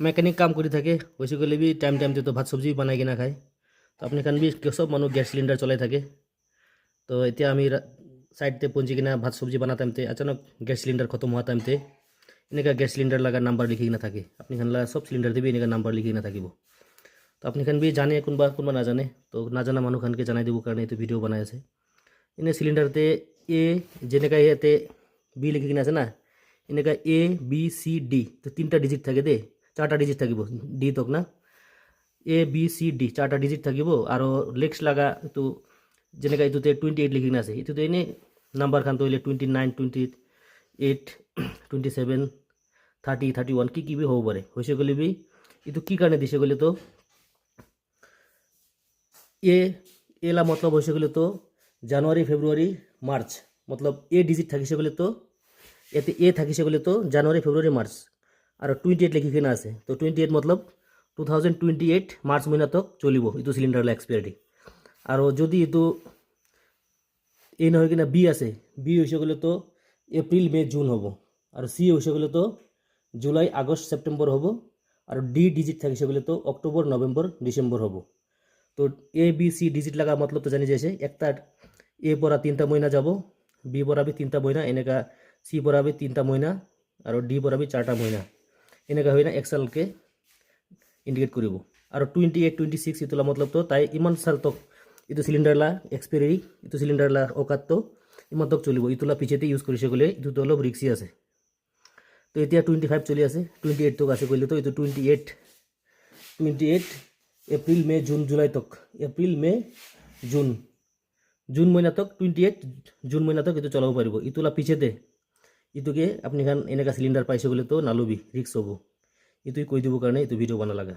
mechanic কাম কৰি থাকে হৈছে গ'লে বি টাইমতে তো ভাত চব্জি বনাই কিনা খায় তো আপুনি খান বি চব মানুহ গেছ সিলিণ্ডাৰ চলাই থাকে তো এতিয়া আমি সাইডতে পঞ্জি কিনা ভাত চব্জি বনা টাইমতে আচানক গেছ সিলিণ্ডাৰ খতম হোৱা টাইমতে এনেকা গেছ সিলিণ্ডাৰ লগা নাম্বাৰ লিখি কিনা থাকে আপুনি খান সব সিলিণ্ডাৰ দিবি এনেকা নাম্বাৰ লিখি কিনা থাকিব তো আপুনি খান বি জানে কোনোবা নাজানে তো নাজানা মানুহ খানকে জানাই দিব কাৰণে এইটো ভিডিঅ' বনাই আছে এনে সিলিণ্ডাৰতে এ যেনেকা ইয়াতে বি লিখি কিনা আছে না এনেকা এ বি সি ডি তো 3টা ডিজিট থাকে দে 4টা ডিজিট থাকিব ডি তক না এ বি সি ডি 4টা ডিজিট থাকিব আৰু লেক্স লাগা তো যেনেকা ইটোতে 28 লিখি কিনা আছে ইটোতে এনে নাম্বাৰ খান তো 29 28 27 30 31 কি বি হ'ব পাৰে হৈছে গ'লে বি ইটো কি কাৰণে দিছে গ'লে তো এলা मतलब হৈছে গ'লে তো জানুৱাৰী ফেব্ৰুৱাৰী মাৰ্চ मतलब এ ডিজিট থাকিছে গ'লে তো এতে এ থাকিছে গ'লে তো জানুৱাৰী ফেব্ৰুৱাৰী মাৰ্চ আৰু 28 লিখি কিনা আছে তো 28 मतलब 2028 মাৰ্চ মহিনা তক চলিব ইটো সিলিন্ডাৰ এক্সপায়াৰি আৰু যদি ইটো এ নহয় কিনা বি আছে বি হৈছে গ'লে তো এপ্ৰিল মে জুন হ'ব আৰু সি হৈছে গ'লে তো জুলাই আগষ্ট সেপ্টেম্বৰ হ'ব আৰু ডি ডিজিট থাকিছে গ'লে তো অক্টোবৰ নৱেম্বৰ ডিসেম্বৰ হ'ব তো এ বি সি ডিজিট লাগা मतलब তো জানি যাইছে একটা এ পৰা 3টা মহিনা যাব বি পৰা বি 3টা মহিনা এনেকা সি পৰা বি 3টা মহিনা আৰু ডি পৰা বি 4টা মহিনা এনেকা হইনা এক্সেলকে ইন্ডিকেট কৰিব আৰু 28 26 ইতলা मतलब তো তাই ইমান সাল তক ইটো সিলিন্ডাৰ লা এক্সপায়াৰি ইটো সিলিন্ডাৰ লা অকাত তো ইমান তক চলিব ইতলা পিছেতে ইউজ কৰিছে গলে ইটো তো অলপ ৰিস্কি আছে তো এতিয়া 25 চলি আছে 28 তক আছে কইলে তো ইটো 28 এপ্রিল মে জুন জুলাই তক এপ্রিল মে জুন জুন মহিনা তক 28 জুন মহিনা তক ইটো চলাব পাৰিব ইতলা পিছেতে ইটোকে আপনি খান এনেকা সিলিন্ডাৰ পাইছে গলে তো নালবি ৰিস্ক হবো ইটোই কৈ দিব কাৰণে ইটো ভিডিও বনা লাগা